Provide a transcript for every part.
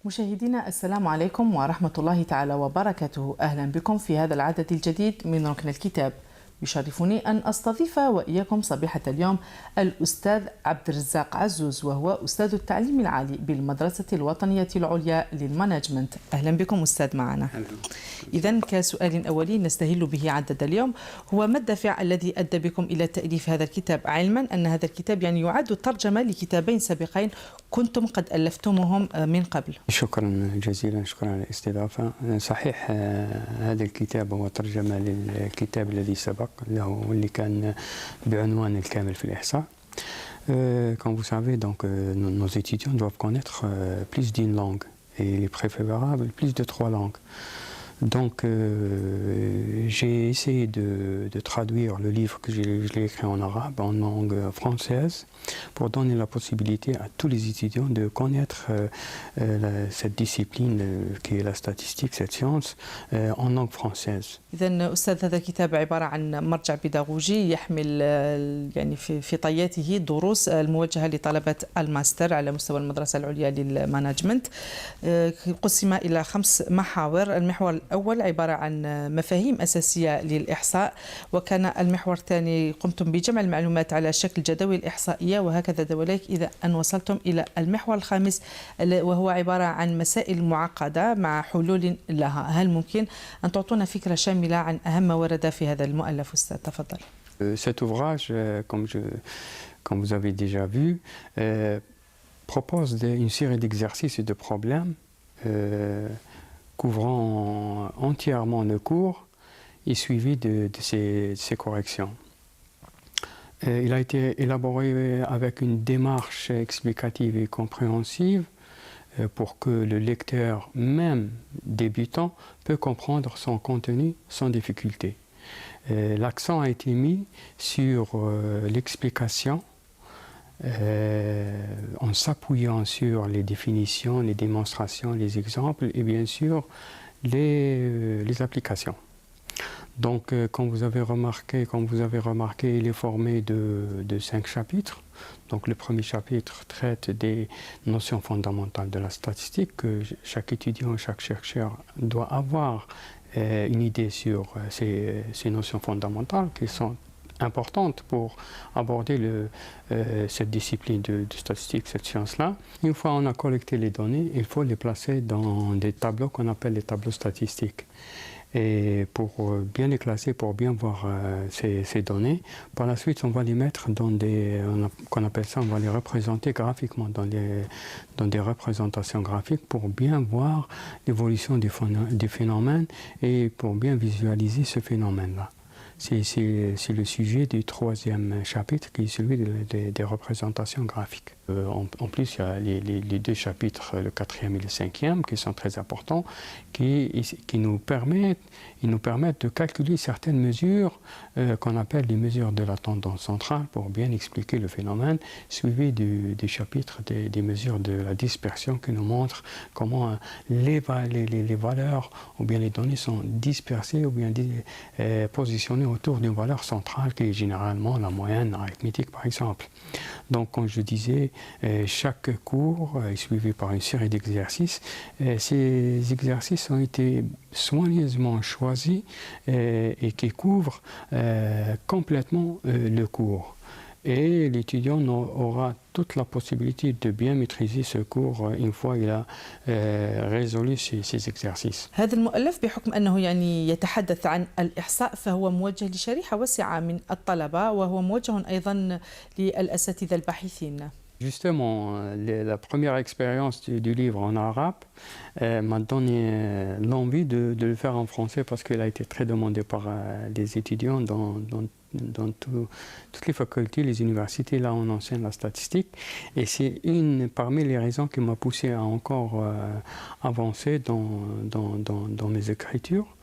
مشاهدينا السلام عليكم ورحمة الله تعالى وبركاته. أهلا بكم في هذا العدد الجديد من ركن الكتاب. يشرفني أن أستضيف وإياكم صبيحة اليوم الأستاذ عبد الرزاق عزوز، وهو أستاذ التعليم العالي بالمدرسة الوطنية العليا للمانجمنت. أهلا بكم أستاذ معنا. إذن كسؤال أولي نستهل به عدد اليوم، هو ما الدافع الذي أدى بكم إلى تأليف هذا الكتاب، علما أن هذا الكتاب يعد ترجمة لكتابين سابقين كنتم قد ألفتموهم من قبل؟ شكرا جزيلا، شكرا على الاستضافة. صحيح، هذا الكتاب هو ترجمة للكتاب الذي سبق له واللي كان بعنوان الكامل في الإحصاء. Comme vous savez, donc, nos étudiants doivent connaître plus d'une langue et il est préférable plus de 3 langues. Donc j'ai essayé de traduire le livre que je l'ai écrit en arabe, en langue française, pour donner la possibilité à tous les étudiants de connaître cette discipline qui est la statistique, cette science, en langue française. إذن أستاذ، هذا الكتاب عبارة عن مرجع بيداغوجي يحمل يعني في طياته دروس الموجهة لطلبة الماستر على مستوى المدرسة العليا للمانجمنت. قسم إلى 5 محاور. المحور الأول عبارة عن مفاهيم أساسية للإحصاء، وكان المحور الثاني قمتم بجمع المعلومات على شكل جداول إحصائية وهكذا دواليك، إذا أن وصلتم إلى المحور الخامس وهو عبارة عن مسائل معقدة مع حلول لها. هل ممكن أن تعطونا فكرة شاملة عن أهم ما ورد في هذا المؤلف أستاذ؟ تفضل. Cet ouvrage, comme vous avez déjà vu, propose une série d'exercices et de problèmes couvrant entièrement le cours et suivi de ces corrections. Il a été élaboré avec une démarche explicative et compréhensive pour que le lecteur, même débutant, peut comprendre son contenu sans difficulté. L'accent a été mis sur l'explication en s'appuyant sur les définitions, les démonstrations, les exemples et bien sûr les applications. Donc, comme vous avez remarqué, il est formé de 5 chapitres. Donc, le premier chapitre traite des notions fondamentales de la statistique que chaque étudiant, chaque chercheur doit avoir une idée sur ces notions fondamentales qui sont importante pour aborder cette discipline de statistique, cette science-là. Une fois on a collecté les données, il faut les placer dans des tableaux qu'on appelle les tableaux statistiques. Et pour bien les classer, pour bien voir ces données, par la suite on va les mettre dans qu'on appelle ça, on va les représenter graphiquement dans des représentations graphiques pour bien voir l'évolution des phénomènes et pour bien visualiser ce phénomène-là. C'est le sujet du 3e chapitre qui est celui des représentations graphiques. En plus, il y a les 2 chapitres, le 4e et le 5e, qui sont très importants, qui nous permettent de calculer certaines mesures qu'on appelle les mesures de la tendance centrale pour bien expliquer le phénomène, suivi du chapitre des mesures de la dispersion qui nous montre comment les valeurs ou bien les données sont dispersées ou bien positionnées autour d'une valeur centrale qui est généralement la moyenne arithmétique par exemple. Donc comme je disais, chaque cours est suivi par une série d'exercices. Ces exercices ont été soigneusement choisis et qui couvrent complètement le cours. Et l'étudiant aura toute la possibilité de bien maîtriser ce cours une fois il a résolu ces exercices. هذا المؤلف بحكم أنه يعني يتحدث عن الإحصاء فهو موجه لشريحة واسعة من الطلبة، وهو موجه أيضا للأساتذة الباحثين. Justement, la première expérience du livre en arabe m'a donné l'envie de le faire en français parce qu'il a été très demandé par les étudiants dans toutes les facultés, les universités, là on enseigne la statistique. Et c'est parmi les raisons qui m'a poussé à encore avancer dans mes écritures.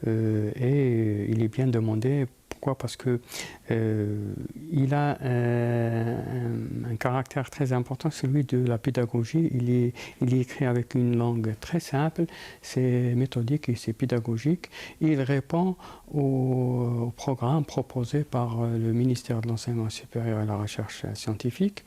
Et il est bien demandé Pourquoi? Parce que il a un caractère très important, celui de la pédagogie. Il est écrit avec une langue très simple, c'est méthodique et c'est pédagogique. Et il répond aux programmes proposés par le ministère de l'Enseignement supérieur et de la Recherche scientifique.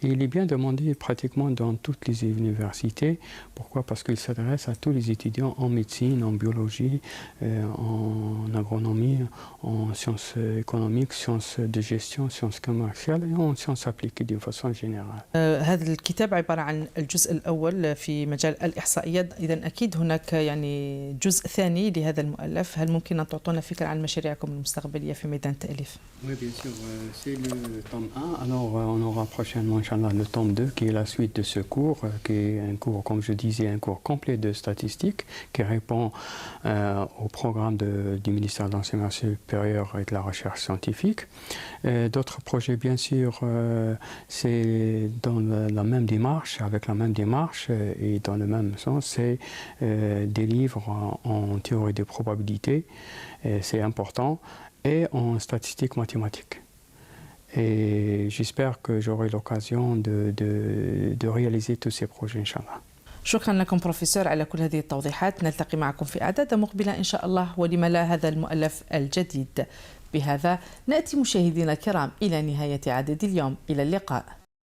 Et il est bien demandé pratiquement dans toutes les universités. Pourquoi? Parce qu'il s'adresse à tous les étudiants en médecine, en biologie, en agronomie, en sciences économiques, sciences de gestion, sciences commerciales et en sciences appliquées d'une façon générale. هذا الكتاب عبارة عن الجزء الأول في مجال الإحصائيات، إذا أكيد هناك يعني جزء ثاني لهذا المؤلف. هل ممكن أن تعطونا فكرة عن مشاريعكم المستقبلية في ميدان التأليف؟ Oui, bien sûr, c'est le tome 1. Alors, on aura prochainement, Inch'Allah, le tome 2, qui est la suite de ce cours, qui est un cours, comme je disais, un cours complet de statistiques, qui répond au programme du ministère de l'Enseignement supérieur et de la Recherche scientifique. D'autres projets, bien sûr, c'est dans la même démarche, avec la même démarche et dans le même sens, c'est des livres en théorie des probabilités, c'est important, et en statistiques mathématiques. Et j'espère que j'aurai l'occasion de réaliser tous ces projets, Inch'Allah. شكرا لكم بروفيسور على كل هذه التوضيحات. نلتقي معكم في أعداد مقبلة إن شاء الله، ولما لا هذا المؤلف الجديد. بهذا نأتي مشاهدينا الكرام إلى نهاية عدد اليوم. إلى اللقاء.